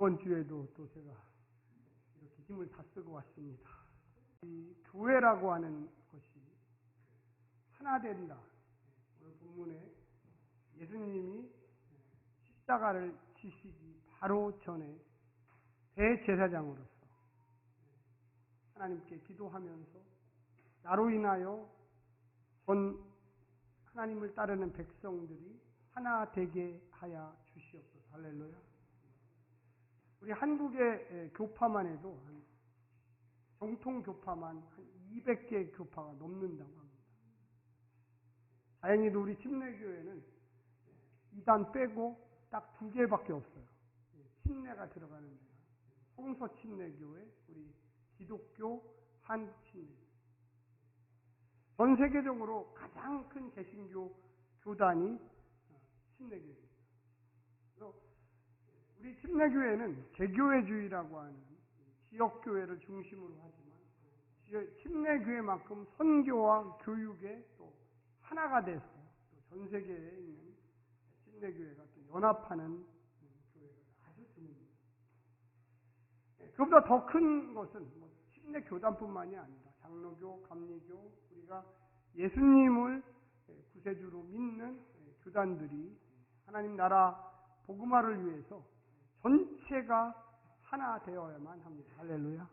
이번 주에도 또 제가 이렇게 힘을 다 쓰고 왔습니다. 이 교회라고 하는 것이 하나 된다. 오늘 본문에 예수님이 십자가를 지시기 바로 전에 대제사장으로서 하나님께 기도하면서 나로 인하여 전 하나님을 따르는 백성들이 하나 되게 하여 주시옵소서. 할렐루야. 우리 한국의 교파만 해도 정통 교파만 한 200개 교파가 넘는다고 합니다. 다행히도 우리 침례교회는 이단 빼고 딱 2개밖에 없어요. 침례가 들어가는 데가 홍서 침례교회, 우리 기독교 한국 침례교회. 전 세계적으로 가장 큰 개신교 교단이 침례교회입니다. 그래서 우리 침례교회는 개교회주의라고 하는 지역교회를 중심으로 하지만 침례교회만큼 선교와 교육에 또 하나가 돼서 전 세계에 있는 침례교회가 또 연합하는 교회가 아주 드뭅니다. 그보다 더 큰 것은 침례교단뿐만이 아니라 장로교, 감리교, 우리가 예수님을 구세주로 믿는 교단들이 하나님 나라 복음화를 위해서 전체가 하나 되어야만 합니다. 할렐루야.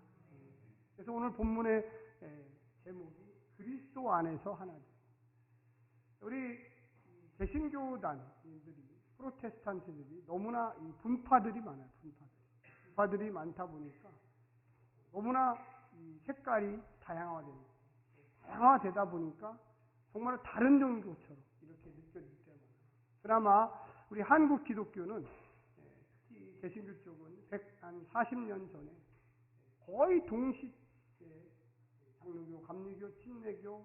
그래서 오늘 본문의 제목이 그리스도 안에서 하나 되다. 우리 개신교단들이 프로테스탄트들이 너무나 분파들이 많아요. 분파들이 많다 보니까 너무나 색깔이 다양화되다 보니까 정말 다른 종교처럼 이렇게 느껴질 때가 많아요. 그나마 우리 한국 기독교는 특히 개신교 쪽은 한 40년 전에 거의 동시에 장로교, 감리교, 침례교,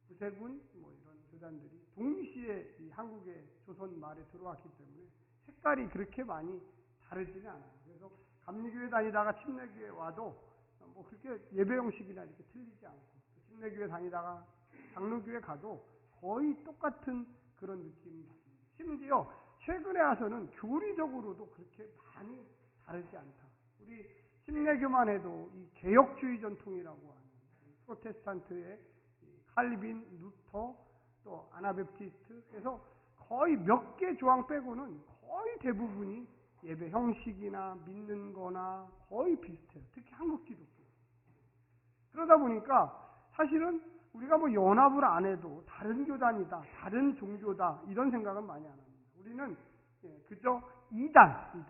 구세군 이런 교단들이 동시에 이 한국의 조선 말에 들어왔기 때문에 색깔이 그렇게 많이 다르지는 않아요. 그래서 감리교회 다니다가 침례교회 와도 그렇게 예배 형식이나 이렇게 틀리지 않고, 침례교회 다니다가 장로교회 가도 거의 똑같은 그런 느낌이 받습니다. 심지어 최근에 와서는 교리적으로도 그렇게 많이 다르지 않다. 우리 침례교만 해도 이 개혁주의 전통이라고 하는 프로테스탄트의 칼빈, 루터, 또 아나베프티스트, 그래서 거의 몇 개 조항 빼고는 거의 대부분이 예배 형식이나 믿는 거나 거의 비슷해요. 특히 한국 기독교. 그러다 보니까 사실은 우리가 연합을 안 해도 다른 교단이다, 다른 종교다 이런 생각은 많이 안 합니다. 우리는 그저 이단.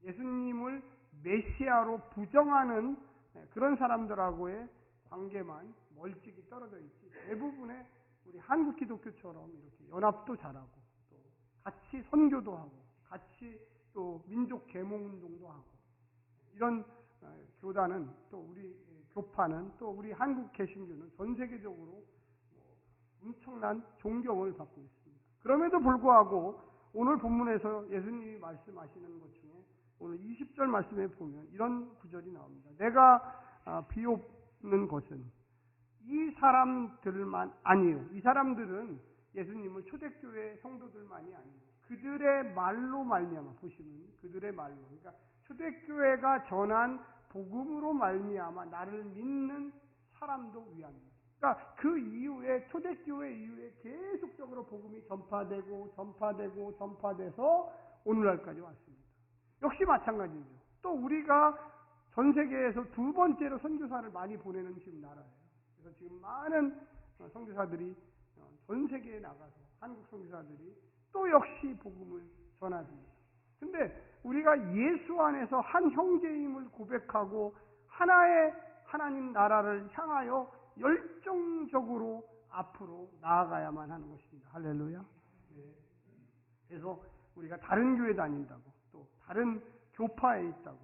예수님을 메시아로 부정하는 그런 사람들하고의 관계만 멀찍이 떨어져 있지, 대부분의 우리 한국 기독교처럼 이렇게 연합도 잘하고 또 같이 선교도 하고 같이 또 민족 계몽 운동도 하고 이런 교단은, 또 우리 교파는, 또 우리 한국 개신교는 전 세계적으로 엄청난 존경을 받고 있습니다. 그럼에도 불구하고 오늘 본문에서 예수님이 말씀하시는 것 중에 오늘 20절 말씀에 보면 이런 구절이 나옵니다. 내가 비옵는 것은 이 사람들만 아니에요. 이 사람들은 예수님을 초대교회 성도들만이 아니에요. 그들의 말로 말미암아, 보시면 그들의 말로, 그러니까 초대교회가 전한 복음으로 말미암아 나를 믿는 사람도 위함이에요. 그러니까 그 이후에 초대교회 이후에 계속적으로 복음이 전파돼서 오늘날까지 왔습니다. 역시 마찬가지죠. 또 우리가 전 세계에서 두 번째로 선교사를 많이 보내는 지금 나라예요. 그래서 지금 많은 선교사들이 전 세계에 나가서 한국 선교사들이 또 역시 복음을 전하십니다. 근데 우리가 예수 안에서 한 형제임을 고백하고 하나의 하나님 나라를 향하여 열정적으로 앞으로 나아가야만 하는 것입니다. 할렐루야. 네. 그래서 우리가 다른 교회 다닌다고, 또 다른 교파에 있다고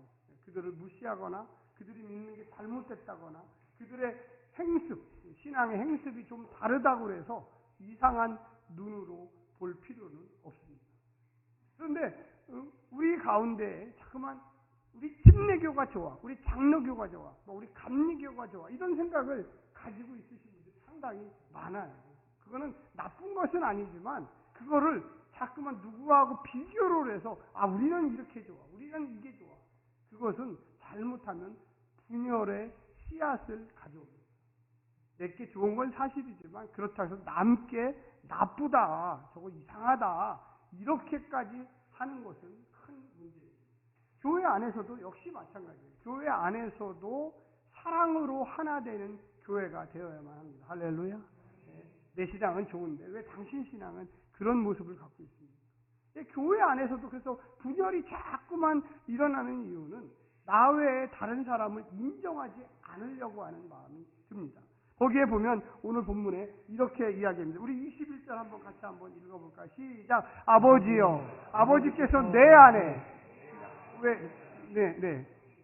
그들을 무시하거나 그들이 믿는 게 잘못됐다거나 그들의 행습, 신앙의 행습이 좀 다르다고 해서 이상한 눈으로 볼 필요는 없습니다. 그런데 우리 가운데 자꾸만 우리 침례교가 좋아, 우리 장로교가 좋아, 우리 감리교가 좋아 이런 생각을 가지고 있으신 분들이 상당히 많아요. 그거는 나쁜 것은 아니지만 그거를 자꾸만 누구하고 비교를 해서 우리는 이렇게 좋아, 우리는 이게 좋아. 그것은 잘못하면 분열의 씨앗을 가져옵니다. 내게 좋은 건 사실이지만 그렇다고 해서 남께 나쁘다, 저거 이상하다 이렇게까지 하는 것은 큰 문제입니다. 교회 안에서도 역시 마찬가지예요. 교회 안에서도 사랑으로 하나 되는 교회가 되어야만 합니다. 할렐루야. 내 신앙은 좋은데 왜 당신 신앙은 그런 모습을 갖고 있습니다. 교회 안에서도 그래서 분열이 자꾸만 일어나는 이유는 나 외에 다른 사람을 인정하지 않으려고 하는 마음이 듭니다. 거기에 보면 오늘 본문에 이렇게 이야기합니다. 우리 21절 한번 읽어볼까요? 시작. 아버지여, 아버지께서 내 안에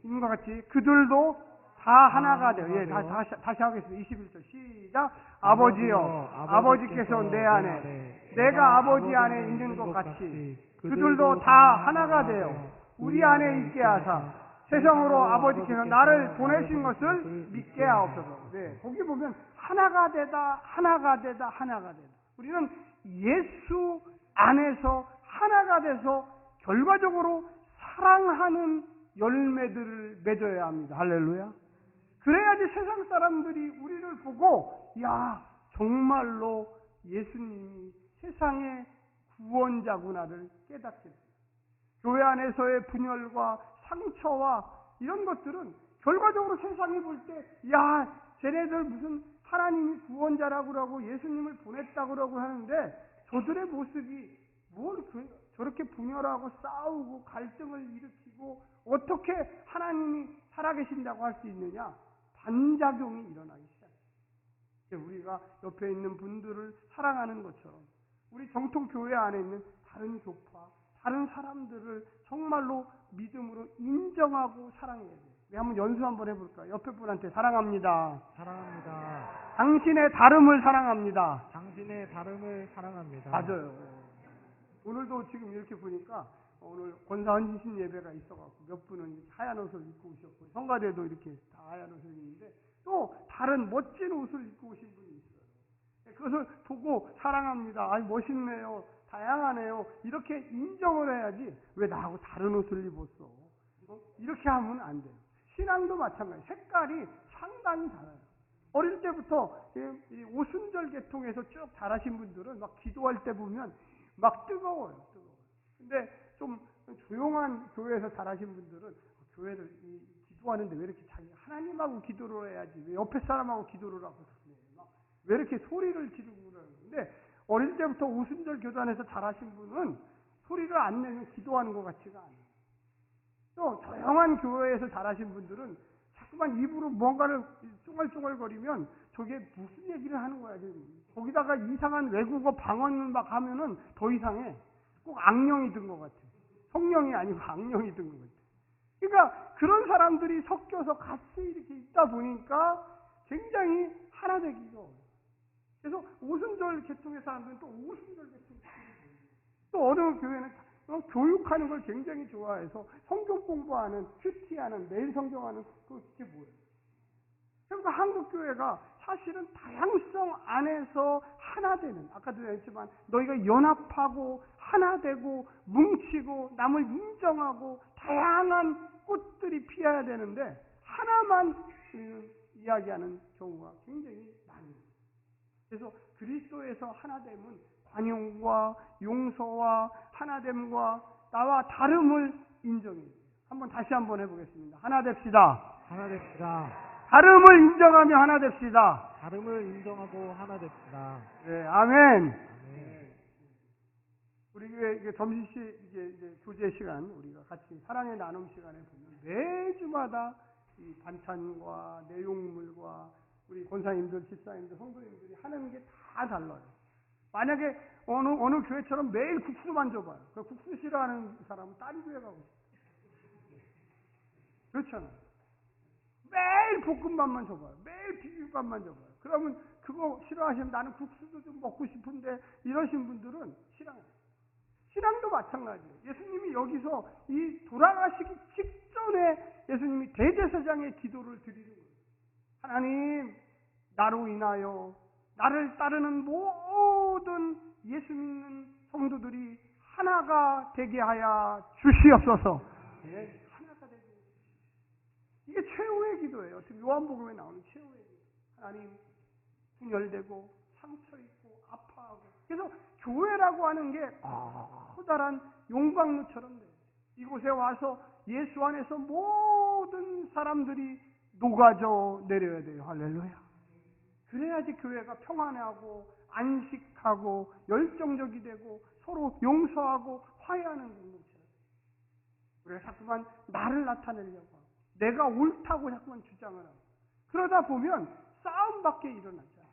이님과 같이 그들도 다 하나가 되어. 다시 하겠습니다. 21절 시작. 아버지여, 아버지께서 내 안에 내가 아버지 안에 있는 것 같이 그들도 다 하나가 되어 우리 안에 있게 하사 세상으로 아버지께서 나를 보내신 것을 믿게 하옵소서. 거기 보면 하나가 되다. 우리는 예수 안에서 하나가 돼서 결과적으로 사랑하는 열매들을 맺어야 합니다. 할렐루야. 그래야지 세상 사람들이 우리를 보고 정말로 예수님이 세상의 구원자구나를 깨닫게 됩니다. 교회 안에서의 분열과 상처와 이런 것들은 결과적으로 세상이 볼 때 쟤네들 무슨 하나님이 구원자라고 그러고 예수님을 보냈다고 그러고 하는데 저들의 모습이 뭘 저렇게 분열하고 싸우고 갈등을 일으키고 어떻게 하나님이 살아계신다고 할 수 있느냐? 반작용이 일어나기 시작해요. 우리가 옆에 있는 분들을 사랑하는 것처럼 우리 정통 교회 안에 있는 다른 교파, 다른 사람들을 정말로 믿음으로 인정하고 사랑해야 돼요. 한번 연수 한번 해볼까요? 옆에 분한테 사랑합니다. 사랑합니다. 당신의 다름을 사랑합니다. 당신의 다름을 사랑합니다. 맞아요. 오늘도 지금 이렇게 보니까 오늘 권사헌신 예배가 있어갖고 몇 분은 하얀 옷을 입고 오셨고 성가대도 이렇게 다 하얀 옷을 입는데 또 다른 멋진 옷을 입고 오신 분이 있어요. 그것을 보고 사랑합니다. 멋있네요. 다양하네요. 이렇게 인정을 해야지 왜 나하고 다른 옷을 입었어? 이렇게 하면 안 돼요. 신앙도 마찬가지. 색깔이 상당히 달라요. 어릴 때부터 이 오순절 계통에서 쭉 자라신 분들은 막 기도할 때 보면 막 뜨거워요. 근데 좀 조용한 교회에서 자라신 분들은 교회를 기도하는데 왜 이렇게 자기 하나님하고 기도를 해야지 왜 옆에 사람하고 기도를 하고 왜 이렇게 소리를 지르고 그러는데 어릴 때부터 오순절 교단에서 자라신 분은 소리를 안 내면 기도하는 것 같지가 않아요. 또 조용한 교회에서 자라신 분들은 자꾸만 입으로 뭔가를 쫑알쫑알거리면 저게 무슨 얘기를 하는 거야 지금. 거기다가 이상한 외국어 방언 막 하면은 더 이상해. 꼭 악령이 든 것 같아. 성령이 아니고 악령이 든 것 같아. 그러니까 그런 사람들이 섞여서 같이 이렇게 있다 보니까 굉장히 하나 되기가 어려워요. 그래서 오순절 계통의 사람들은 또 오순절 계통의 사람들이 또 어느 교회는 교육하는 걸 굉장히 좋아해서 성경 공부하는, 큐티하는, 매일 성경하는 그게 뭐예요? 그러니까 한국 교회가 사실은 다양성 안에서 하나 되는, 아까도 했지만 너희가 연합하고 하나 되고 뭉치고 남을 인정하고 다양한 꽃들이 피어야 되는데 하나만 이야기하는 경우가 굉장히 많습니다. 그래서 그리스도에서 하나됨은 관용과 용서와 하나됨과 나와 다름을 인정해요. 다시 한번 해보겠습니다. 하나 됩시다. 하나 됩시다. 다름을 인정하며 하나 됩시다. 다름을 인정하고 하나 됩시다. 네, 아멘. 네. 우리 교회 점심시 이제 교제 시간 우리가 같이 사랑의 나눔 시간에 보면 매주마다 이 반찬과 내용물과 우리 권사님들, 집사님들, 성도님들이 하는 게 다 달라요. 만약에 어느 교회처럼 매일 국수만 줘봐요. 그 국수 싫어하는 사람은 딴 교회 가고 싶어요. 그렇잖아요. 매일 볶음밥만 줘봐요. 매일 비빔밥만 줘봐요. 그러면 그거 싫어하시면 나는 국수도 좀 먹고 싶은데 이러신 분들은 싫어해요. 신앙도 마찬가지예요. 예수님이 여기서 이 돌아가시기 직전에 예수님이 대제사장의 기도를 드리는 거예요. 하나님, 나로 인하여 나를 따르는 모든 예수 믿는 성도들이 하나가 되게 하여 주시옵소서. 예, 하나가 되게. 이게 최후의 기도예요. 지금 요한복음에 나오는 최후의 기도. 하나님 분열되고 상처 있고 아파하고. 그래서 교회라고 하는 게 커다란 용광로처럼 돼요. 이곳에 와서 예수 안에서 모든 사람들이 녹아져 내려야 돼요. 할렐루야. 그래야지 교회가 평안하고 안식하고 열정적이 되고 서로 용서하고 화해하는 공동체예요. 우리가 자꾸만 나를 나타내려고 하고 내가 옳다고 자꾸만 주장을 하고 그러다 보면 싸움밖에 일어나잖아요.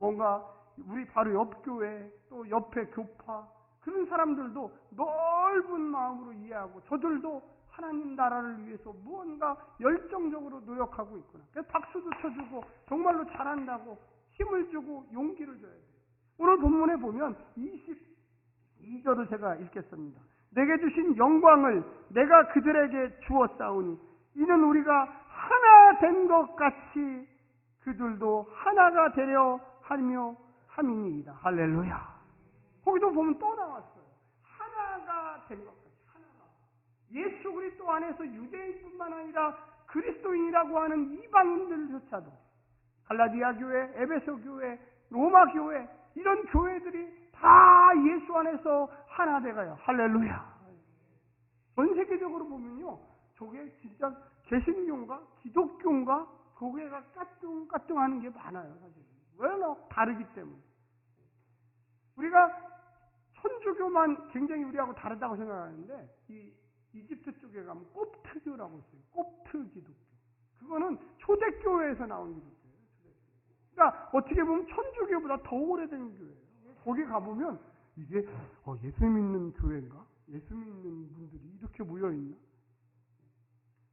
뭔가 우리 바로 옆 교회 또 옆에 교파 그런 사람들도 넓은 마음으로 이해하고 저들도 하나님 나라를 위해서 무언가 열정적으로 노력하고 있구나. 그래서 박수도 쳐주고 정말로 잘한다고 힘을 주고 용기를 줘야 돼요. 오늘 본문에 보면 22절을 제가 읽겠습니다. 내게 주신 영광을 내가 그들에게 주었사오니 이는 우리가 하나 된 것 같이 그들도 하나가 되려 하며 함이니이다. 할렐루야. 거기도 보면 또 나왔어요. 하나가 된 것 같이. 하나가. 예수 그리스도 안에서 유대인뿐만 아니라 그리스도인이라고 하는 이방인들조차도 갈라디아 교회, 에베소 교회, 로마 교회 이런 교회들이 다 예수 안에서 하나 돼가요. 할렐루야. 전 세계적으로 보면요. 저게 진짜 개신교인가 기독교인가 교회가 까뚱까뚱하는 게 많아요. 사실. 왜냐? 다르기 때문에. 우리가 천주교만 굉장히 우리하고 다르다고 생각하는데 이 이집트 쪽에 가면 콥트교라고 있어요. 콥트 기독교. 그거는 초대교회에서 나온 기독교예요. 그러니까 어떻게 보면 천주교보다 더 오래된 교회예요. 거기 가보면 이게 예수 믿는 교회인가? 예수 믿는 분들이 이렇게 모여있나?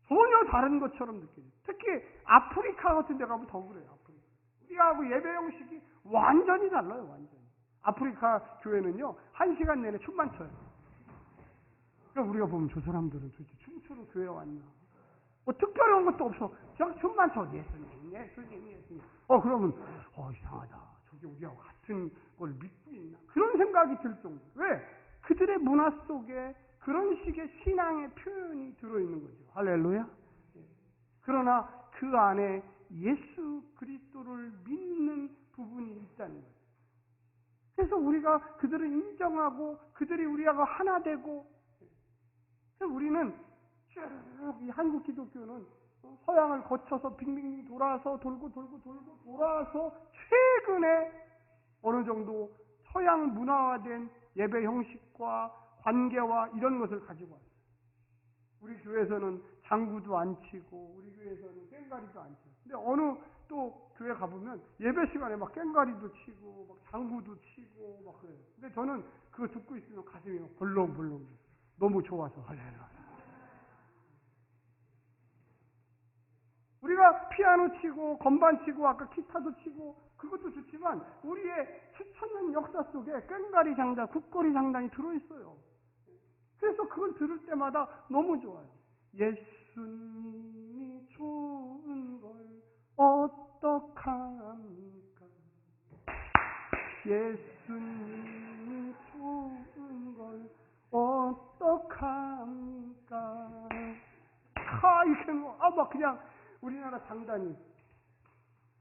전혀 다른 것처럼 느껴져요. 특히 아프리카 같은 데 가면 더 그래요. 아프리카. 우리하고 예배 형식이 완전히 달라요. 완전히. 아프리카 교회는요. 1시간 내내 춤만 춰요. 그러니까 우리가 보면 저 사람들은 도대체 춤추러 교회 왔나? 뭐 특별한 것도 없어. 그냥 춤만 춰. 예수님. 그러면 이상하다. 저게 우리하고 같은 걸 믿고 있나? 그런 생각이 들 정도. 왜? 그들의 문화 속에 그런 식의 신앙의 표현이 들어있는 거죠. 할렐루야. 그러나 그 안에 예수 그리스도를 믿는 부분이 있다는 거예요. 그래서 우리가 그들을 인정하고 그들이 우리하고 하나 되고 우리는 쭉 이 한국 기독교는 서양을 거쳐서 빙빙 돌아서 돌고 돌아서 최근에 어느 정도 서양 문화화된 예배 형식과 관계와 이런 것을 가지고 왔어요. 우리 교회에서는 장구도 안 치고 우리 교회에서는 꽹과리도 안 치고 근데 어느 또 교회 가보면 예배 시간에 막 꽹과리도 치고 막 장구도 치고 막 그래요. 근데 저는 그거 듣고 있으면 가슴이 벌렁벌렁 너무 좋아서 할렐루야. 우리가 피아노 치고 건반 치고 아까 기타도 치고 그것도 좋지만 우리의 수천년 역사 속에 꽹과리 장단, 국거리 장단이 들어있어요. 그래서 그걸 들을 때마다 너무 좋아요. 예수님이 좋은 걸 어떡합니까? 예수님이 좋은 걸 어떡합니까? 이렇게 막 그냥 우리나라 장단이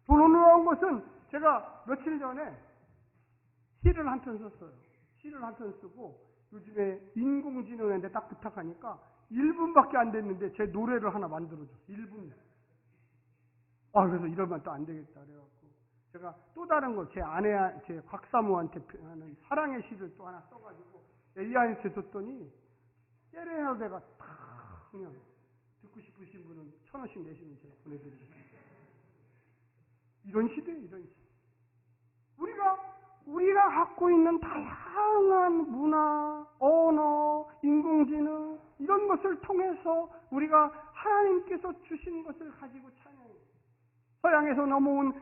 더 놀라운 것은 제가 며칠 전에 시를 한 편 썼어요. 시를 한 편 쓰고 요즘에 인공지능한테 딱 부탁하니까 1분밖에 안 됐는데 제 노래를 하나 만들어줬어요. 1분. 그래서 이러면 또 안 되겠다 그래갖고 제가 또 다른 거 제 곽사모한테 하는 사랑의 시를 또 하나 써가지고 AI한테 줬더니 세레나데가 탁 그냥 듣고 싶으신 분은 1,000원씩 내시면 제가 보내드리겠습니다. 이런 시대예요. 이런 시대. 우리가 갖고 있는 다양한 문화, 언어, 인공지능 이런 것을 통해서 우리가 하나님께서 주신 것을 가지고 찬양해요. 서양에서 넘어온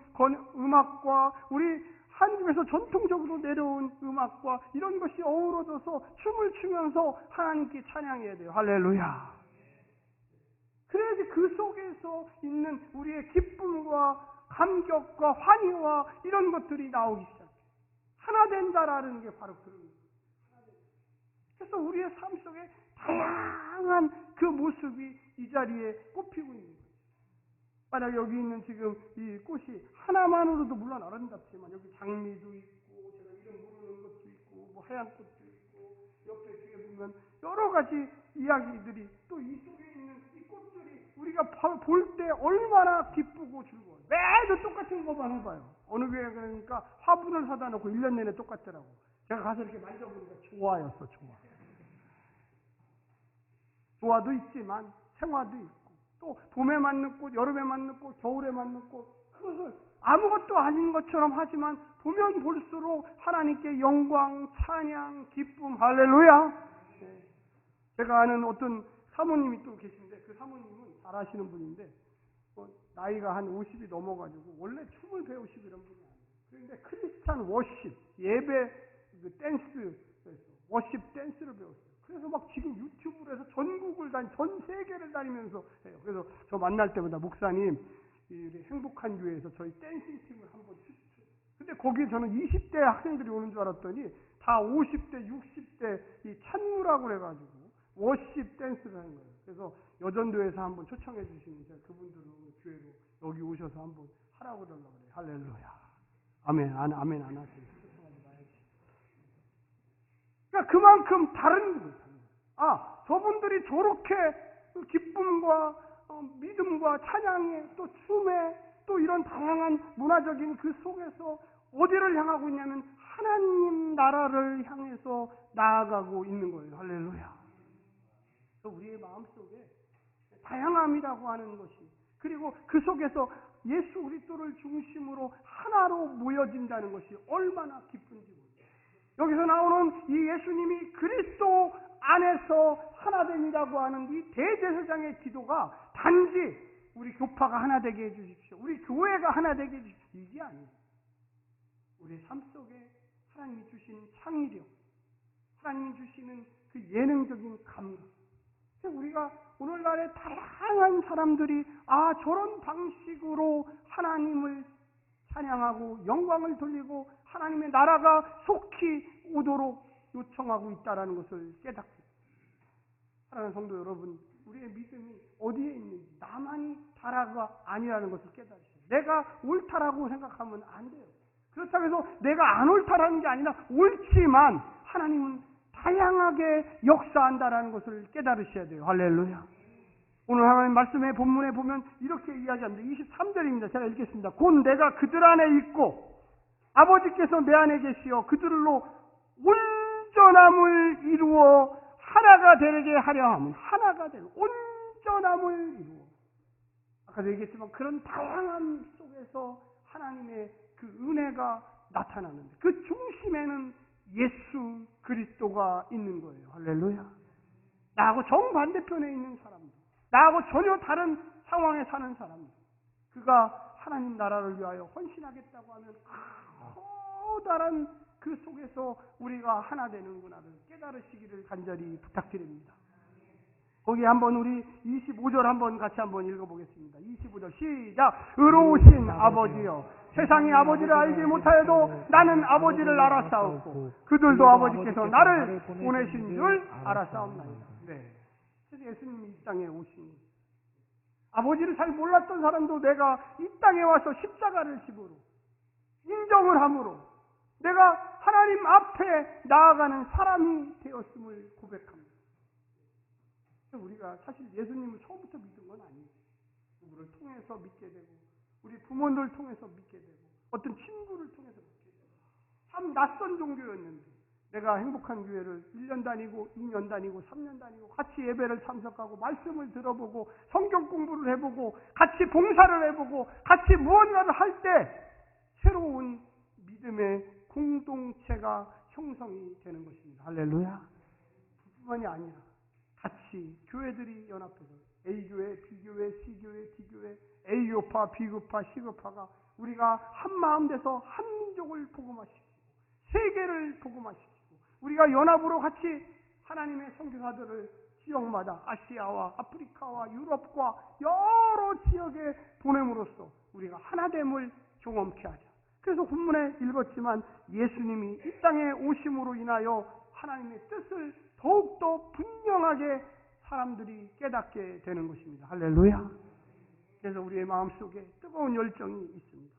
음악과 우리 한국에서 전통적으로 내려온 음악과 이런 것이 어우러져서 춤을 추면서 하나님께 찬양해야 돼요. 할렐루야. 그래야지 그 속에서 있는 우리의 기쁨과 감격과 환희와 이런 것들이 나오기 시작해요. 하나 된다라는 게 바로 그런 거예요. 그래서 우리의 삶 속에 다양한 그 모습이 이 자리에 꽃피고 있는 거예요. 만약 여기 있는 지금 이 꽃이 하나만으로도 물론 아름답지만 여기 장미도 있고 제가 이름 모르는 것도 있고 뭐 하얀 꽃도 있고 옆에 뒤에 보면 여러 가지 이야기들이 또 이 속에 있는 이 꽃들이 우리가 볼 때 얼마나 기쁘고 즐거워요. 매주 똑같은 것만 해봐요. 어느 교회 그러니까 화분을 사다 놓고 1년 내내 똑같더라고. 제가 가서 이렇게 만져보니까 좋아였어. 좋아도 있지만 생화도 있고 또 봄에 맞는 꽃, 여름에 맞는 꽃, 겨울에 맞는 꽃, 그것을 아무것도 아닌 것처럼 하지만 보면 볼수록 하나님께 영광, 찬양, 기쁨, 할렐루야. 제가 아는 어떤 사모님이 또 계신데 그 사모님은 잘 아시는 분인데 나이가 한 50이 넘어가지고 원래 춤을 배우시고 이런 분이 아니에요. 그런데 크리스찬 워십, 예배 그 댄스, 워십 댄스를 배웠어요. 그래서 막 지금 유튜브로 해서 전국을 전 세계를 다니면서 해요. 그래서 저 만날 때마다 목사님, 이 행복한 교회에서 저희 댄싱 팀을 한번 추천해요. 근데 거기에 저는 20대 학생들이 오는 줄 알았더니 다 50대, 60대 이 찬무라고 해가지고 워십 댄스를 하는 거예요. 그래서 여전도에서 한번 초청해 주시면 제가 그분들을 교회로 여기 오셔서 한번 하라고 그러려고 그래요. 할렐루야. 아멘 안 하세요. 초청하지 마야지. 그러니까 그만큼 다른 거예요. 저분들이 저렇게 기쁨과 믿음과 찬양에 또 춤에 또 이런 다양한 문화적인 그 속에서 어디를 향하고 있냐면 하나님 나라를 향해서 나아가고 있는 거예요. 할렐루야. 우리의 마음속에 다양함이라고 하는 것이 그리고 그 속에서 예수 그리스도를 중심으로 하나로 모여진다는 것이 얼마나 기쁜지 모르겠어요. 여기서 나오는 이 예수님이 그리스도 안에서 하나됨이라고 하는 이 대제사장의 기도가 단지 우리 교파가 하나 되게 해주십시오. 우리 교회가 하나 되게 해주십시오. 이게 아니에요. 우리 삶 속에 하나님이 주시는 창의력, 하나님이 주시는 그 예능적인 감각. 우리가 오늘날의 다양한 사람들이 저런 방식으로 하나님을 찬양하고 영광을 돌리고 하나님의 나라가 속히 오도록 요청하고 있다는 것을 깨닫게 됩니다. 사랑하는 성도 여러분, 우리의 믿음이 어디에 있는지 나만이 다라가 아니라는 것을 깨달으세요. 내가 옳다라고 생각하면 안 돼요. 그렇다고 해서 내가 안 옳다라는 게 아니라 옳지만 하나님은 다양하게 역사한다라는 것을 깨달으셔야 돼요. 할렐루야. 오늘 하나님 말씀의 본문에 보면 이렇게 이야기합니다. 23절입니다. 제가 읽겠습니다. 곧 내가 그들 안에 있고 아버지께서 내 안에 계시어 그들로 온전함을 이루어 하나가 되게 하려 함은 하나가 되고 온전함을 이루어 아까도 얘기했지만 그런 다양함 속에서 하나님의 그 은혜가 나타나는데 그 중심에는 예수 그리스도가 있는 거예요. 할렐루야. 나하고 정반대편에 있는 사람들, 나하고 전혀 다른 상황에 사는 사람들, 그가 하나님 나라를 위하여 헌신하겠다고 하면 커다란 그 속에서 우리가 하나 되는구나를 깨달으시기를 간절히 부탁드립니다. 거기 한번 우리 25절 한번 같이 한번 읽어보겠습니다. 25절 시작. 의로우신 아버지여, 세상이 아버지를 알지 못하여도 나는 아버지를 알았사옵고 그들도 아버지께서 나를 보내신 줄 알았사옵나이다. 네. 그래서 예수님이 이 땅에 오신 아버지를 잘 몰랐던 사람도 내가 이 땅에 와서 십자가를 집으로 인정을 함으로 내가 하나님 앞에 나아가는 사람이 되었음을 고백합니다. 우리가 사실 예수님을 처음부터 믿은 건 아니에요. 누구를 통해서 믿게 되고 우리 부모를 통해서 믿게 되고 어떤 친구를 통해서 믿게 되고 참 낯선 종교였는데 내가 행복한 교회를 1년 다니고 2년 다니고 3년 다니고 같이 예배를 참석하고 말씀을 들어보고 성경 공부를 해보고 같이 봉사를 해보고 같이 무언가를 할 때 새로운 믿음의 공동체가 형성이 되는 것입니다. 할렐루야. 그뿐만이 아니라 같이 교회들이 연합해서 A교회, B교회, C교회, D교회, A교파, B교파, C교파가 우리가 한 마음 돼서 한 민족을 복음화시키고 세계를 복음화시키고 우리가 연합으로 같이 하나님의 선교사들을 지역마다 아시아와 아프리카와 유럽과 여러 지역에 보냄으로써 우리가 하나됨을 경험케 하자. 그래서 본문에 읽었지만 예수님이 이 땅에 오심으로 인하여 하나님의 뜻을 더욱더 분명하게 사람들이 깨닫게 되는 것입니다. 할렐루야. 그래서 우리의 마음속에 뜨거운 열정이 있습니다.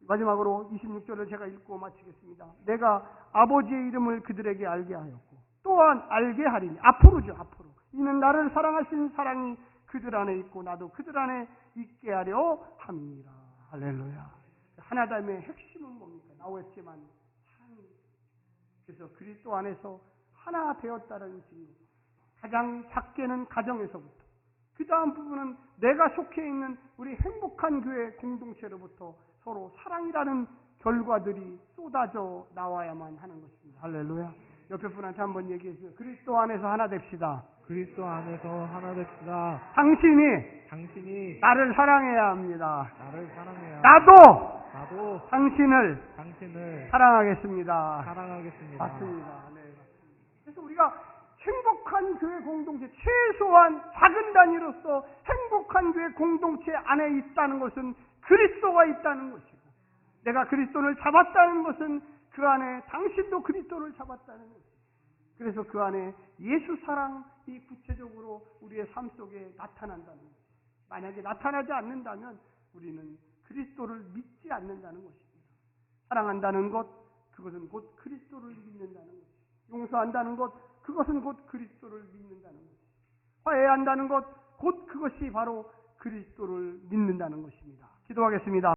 마지막으로 26절을 제가 읽고 마치겠습니다. 내가 아버지의 이름을 그들에게 알게 하였고 또한 알게 하리니, 앞으로죠, 앞으로. 이는 나를 사랑하신 사랑이 그들 안에 있고 나도 그들 안에 있게 하려 함이니라. 할렐루야. 하나됨의 핵심은 뭡니까? 나오었지만 사랑입니다. 그래서 그리스도 안에서 하나 되었다는 증거. 가장 작게는 가정에서부터, 그 다음 부분은 내가 속해 있는 우리 행복한 교회 공동체로부터 서로 사랑이라는 결과들이 쏟아져 나와야만 하는 것입니다. 할렐루야. 옆에 분한테 한번 얘기해 주세요. 그리스도 안에서 하나 됩시다. 그리스도 안에서 하나 됩시다. 당신이 나를 사랑해야 합니다. 나를 사랑해야. 나도 당신을 사랑하겠습니다. 사랑하겠습니다. 맞습니다. 네, 맞습니다. 그래서 우리가 행복한 교회 공동체, 최소한 작은 단위로서 행복한 교회 공동체 안에 있다는 것은 그리스도가 있다는 것이고, 내가 그리스도를 잡았다는 것은 그 안에 당신도 그리스도를 잡았다는 것이고, 그래서 그 안에 예수 사랑이 구체적으로 우리의 삶 속에 나타난다는 것이고, 만약에 나타나지 않는다면 우리는 그리스도를 믿지 않는다는 것입니다. 사랑한다는 것, 그것은 곧 그리스도를 믿는다는 것. 용서한다는 것, 그것은 곧 그리스도를 믿는다는 것. 화해한다는 것, 곧 그것이 바로 그리스도를 믿는다는 것입니다. 기도하겠습니다.